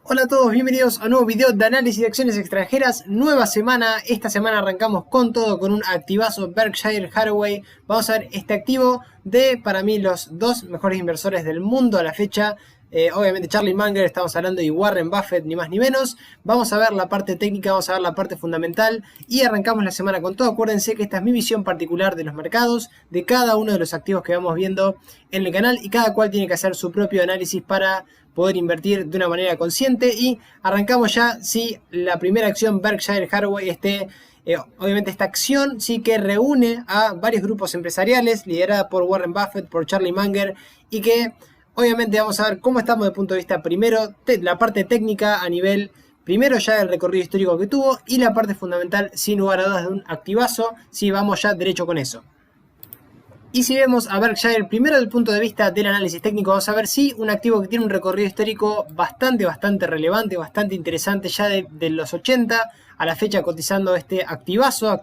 Hola a todos, bienvenidos a un nuevo video de análisis de acciones extranjeras. Nueva semana, esta semana arrancamos con todo, con un activazo Berkshire Hathaway. Vamos a ver este activo de, para mí, los dos mejores inversores del mundo a la fecha. Obviamente Charlie Munger, estamos hablando de Warren Buffett, ni más ni menos. Vamos a ver la parte técnica, vamos a ver la parte fundamental y arrancamos la semana con todo. Acuérdense que esta es mi visión particular de los mercados, de cada uno de los activos que vamos viendo en el canal, y cada cual tiene que hacer su propio análisis para poder invertir de una manera consciente. Y arrancamos ya, sí, la primera acción Berkshire Hathaway, obviamente esta acción sí que reúne a varios grupos empresariales, liderada por Warren Buffett, por Charlie Munger, y que obviamente vamos a ver cómo estamos desde el punto de vista primero, la parte técnica a nivel, primero ya del recorrido histórico que tuvo, y la parte fundamental, sin lugar a dudas, de un activazo. Sí, vamos ya derecho con eso. Y si vemos a Berkshire, primero desde el punto de vista del análisis técnico, vamos a ver si un activo que tiene un recorrido histórico bastante relevante, bastante interesante, ya de los 80 a la fecha cotizando este activazo.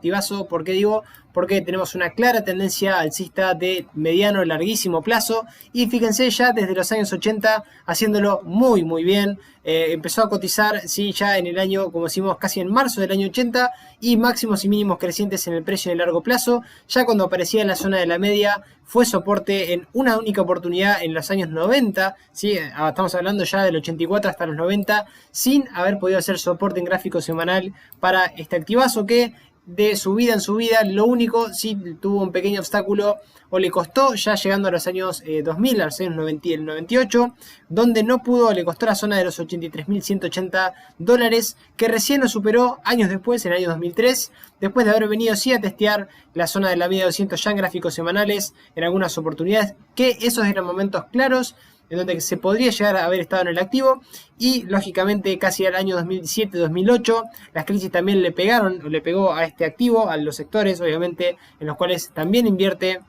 ¿Por qué digo? Porque tenemos una clara tendencia alcista de mediano, larguísimo plazo, y fíjense ya desde los años 80 haciéndolo muy bien. Empezó a cotizar, sí, ya en el año, como decimos, casi en marzo del año 80, y máximos y mínimos crecientes en el precio en el largo plazo. Ya cuando aparecía en la zona de la media, fue soporte en una única oportunidad en los años 90, ¿sí? Estamos hablando ya del 84 hasta los 90, sin haber podido hacer soporte en gráfico semanal para este activazo, que de subida en subida, lo único sí tuvo un pequeño obstáculo, o le costó ya llegando a los años 2000, a los años 90 y el 98, donde no pudo, le costó la zona de los $83.180, que recién lo superó años después, en el año 2003, después de haber venido sí a testear la zona de la media de 200 ya en gráficos semanales en algunas oportunidades, que esos eran momentos claros en donde se podría llegar a haber estado en el activo. Y lógicamente casi al año 2007-2008 las crisis también le pegó a este activo, a los sectores obviamente en los cuales también invierte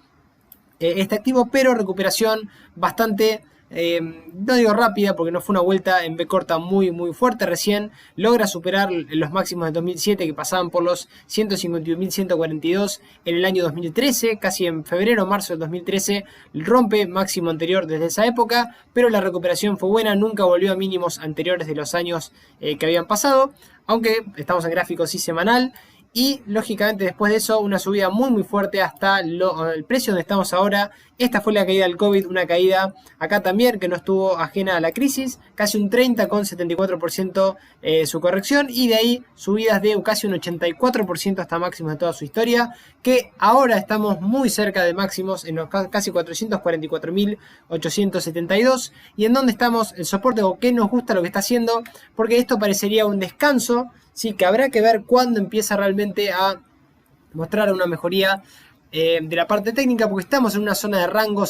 este activo, pero recuperación bastante, no digo rápida porque no fue una vuelta en B corta muy fuerte. Recién logra superar los máximos de 2007, que pasaban por los 151.142 en el año 2013, casi en febrero o marzo del 2013 rompe máximo anterior desde esa época, pero la recuperación fue buena, nunca volvió a mínimos anteriores de los años que habían pasado, aunque estamos en gráfico sí semanal. Y lógicamente después de eso una subida muy fuerte hasta el precio donde estamos ahora. Esta fue la caída del COVID, una caída acá también que no estuvo ajena a la crisis, casi un 30,74% su corrección, y de ahí subidas de casi un 84% hasta máximos de toda su historia, que ahora estamos muy cerca de máximos en los casi 444.872, y en donde estamos el soporte, o que nos gusta lo que está haciendo, porque esto parecería un descanso. Sí, que habrá que ver cuándo empieza realmente a mostrar una mejoría de la parte técnica, porque estamos en una zona de rango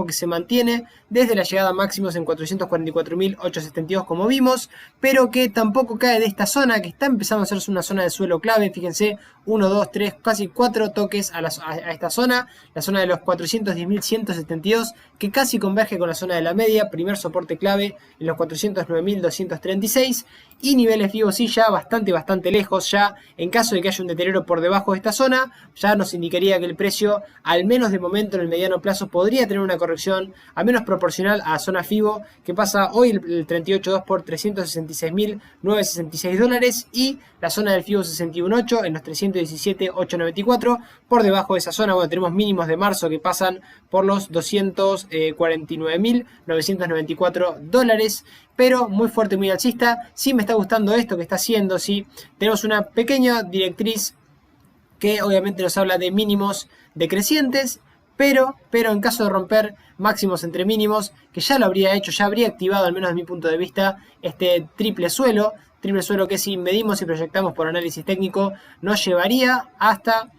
que se mantiene desde la llegada a máximos en 444.872 como vimos, pero que tampoco cae de esta zona, que está empezando a hacerse una zona de suelo clave. Fíjense, 1, 2, 3, casi 4 toques a esta zona, la zona de los 410.172, que casi converge con la zona de la media, primer soporte clave en los 409.236, y niveles vivos sí ya bastante lejos. Ya en caso de que haya un deterioro por debajo de esta zona, ya nos indicaría que el precio, al menos de momento en el mediano plazo, podría tener una corrección al menos proporcional a la zona FIBO, que pasa hoy el 38.2 por $366.966, y la zona del FIBO 61.8 en los 317.894, por debajo de esa zona. Bueno, tenemos mínimos de marzo que pasan por los $249.994, pero muy fuerte, muy alcista. Sí me está gustando esto que está haciendo, sí. Tenemos una pequeña directriz que obviamente nos habla de mínimos decrecientes, pero en caso de romper máximos entre mínimos, que ya lo habría hecho, ya habría activado, al menos desde mi punto de vista, este triple suelo que, si medimos y proyectamos por análisis técnico, nos llevaría hasta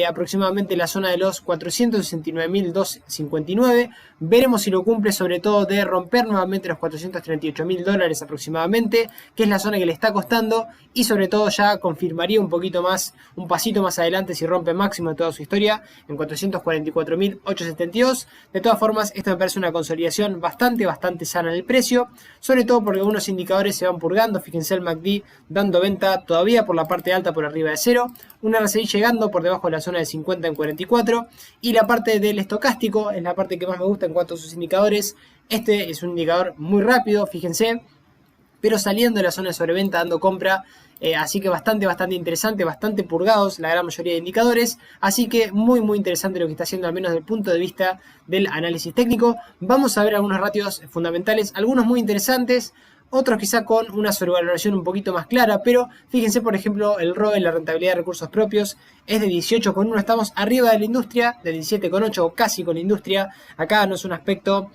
aproximadamente la zona de los 469.259. Veremos si lo cumple, sobre todo de romper nuevamente los $438.000 aproximadamente, que es la zona que le está costando, y sobre todo ya confirmaría un poquito más, un pasito más adelante, si rompe máximo de toda su historia en 444.872. De todas formas, esto me parece una consolidación bastante sana en el precio, sobre todo porque algunos indicadores se van purgando. Fíjense el MACD dando venta todavía por la parte alta, por arriba de cero, un RSI llegando por debajo de la zona de 50 en 44, y la parte del estocástico es la parte que más me gusta en cuanto a sus indicadores. Este es un indicador muy rápido, fíjense, pero saliendo de la zona de sobreventa, dando compra. Así que bastante interesante, bastante purgados la gran mayoría de indicadores. Así que muy interesante lo que está haciendo, al menos desde el punto de vista del análisis técnico. Vamos a ver algunos ratios fundamentales, algunos muy interesantes, otros quizá con una sobrevaloración un poquito más clara, pero fíjense por ejemplo el ROE, la rentabilidad de recursos propios, es de 18,1, estamos arriba de la industria, de 17,8 o casi con la industria. Acá no es un aspecto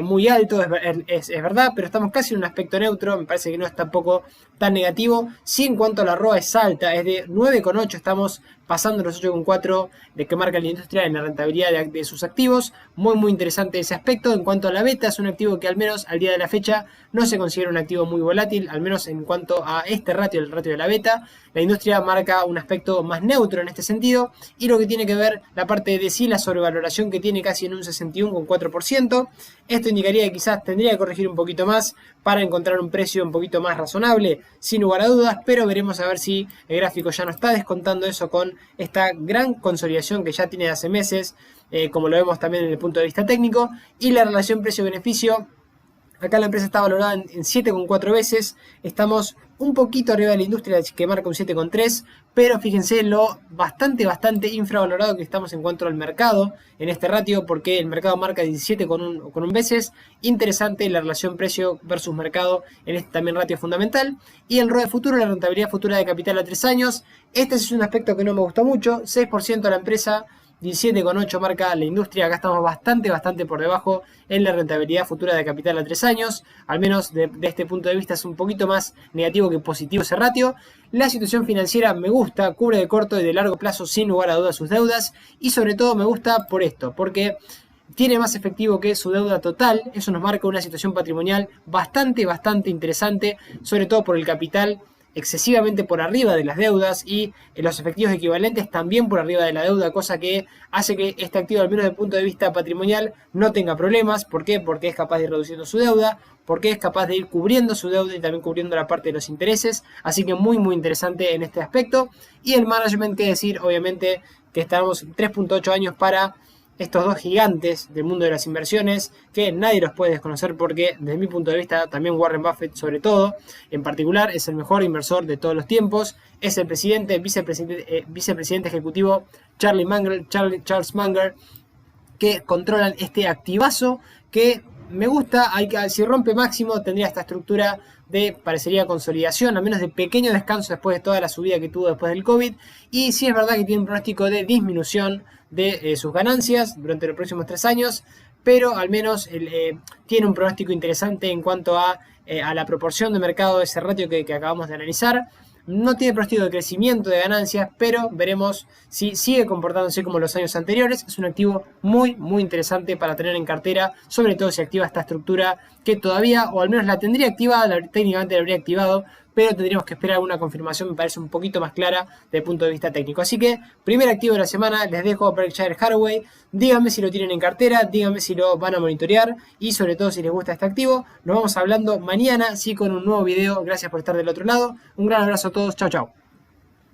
muy alto, es verdad, pero estamos casi en un aspecto neutro, me parece que no es tampoco tan negativo. Sí, en cuanto a la ROA es alta, es de 9,8, estamos pasando los 8,4 de que marca la industria en la rentabilidad de sus activos. Muy interesante ese aspecto. En cuanto a la beta, es un activo que al menos al día de la fecha no se considera un activo muy volátil, al menos en cuanto a este ratio, el ratio de la beta. La industria marca un aspecto más neutro en este sentido, y lo que tiene que ver la parte de sí, la sobrevaloración que tiene casi en un 61,4%. Esto indicaría que quizás tendría que corregir un poquito más para encontrar un precio un poquito más razonable, sin lugar a dudas, pero veremos a ver si el gráfico ya no está descontando eso con esta gran consolidación que ya tiene de hace meses, como lo vemos también en el punto de vista técnico. Y la relación precio-beneficio, acá la empresa está valorada en 7,4 veces, estamos un poquito arriba de la industria que marca un 7,3, pero fíjense lo bastante infravalorado que estamos en cuanto al mercado en este ratio, porque el mercado marca 17,1 veces. Interesante la relación precio versus mercado en este también ratio fundamental. Y el ROE futuro, la rentabilidad futura de capital a 3 años, este es un aspecto que no me gustó mucho, 6% a la empresa, 17,8 marca la industria. Acá estamos bastante por debajo en la rentabilidad futura de capital a 3 años. Al menos de este punto de vista es un poquito más negativo que positivo ese ratio. La situación financiera me gusta, cubre de corto y de largo plazo sin lugar a dudas sus deudas. Y sobre todo me gusta por esto, porque tiene más efectivo que su deuda total. Eso nos marca una situación patrimonial bastante interesante, sobre todo por el capital excesivamente por arriba de las deudas y los efectivos equivalentes también por arriba de la deuda, cosa que hace que este activo, al menos desde el punto de vista patrimonial, no tenga problemas. ¿Por qué? Porque es capaz de ir reduciendo su deuda, porque es capaz de ir cubriendo su deuda y también cubriendo la parte de los intereses. Así que muy interesante en este aspecto. Y el management, que decir, obviamente que estamos 3,8 años para estos dos gigantes del mundo de las inversiones, que nadie los puede desconocer, porque desde mi punto de vista también Warren Buffett, sobre todo en particular, es el mejor inversor de todos los tiempos. Es el vicepresidente ejecutivo Charles Munger, que controlan este activazo que me gusta. Si rompe máximo tendría esta estructura de, parecería consolidación, al menos de pequeño descanso después de toda la subida que tuvo después del COVID. Y sí es verdad que tiene un pronóstico de disminución de sus ganancias durante los próximos 3 años, pero al menos tiene un pronóstico interesante en cuanto a la proporción de mercado de ese ratio que acabamos de analizar. No tiene pronóstico de crecimiento de ganancias, pero veremos si sigue comportándose como los años anteriores. Es un activo muy interesante para tener en cartera, sobre todo si activa esta estructura que todavía, o al menos la tendría activada, técnicamente la habría activado, pero tendríamos que esperar una confirmación, me parece un poquito más clara desde el punto de vista técnico. Así que, primer activo de la semana, les dejo Berkshire Hathaway. Díganme si lo tienen en cartera, díganme si lo van a monitorear y sobre todo si les gusta este activo. Nos vamos hablando mañana, sí, con un nuevo video. Gracias por estar del otro lado. Un gran abrazo a todos. Chau.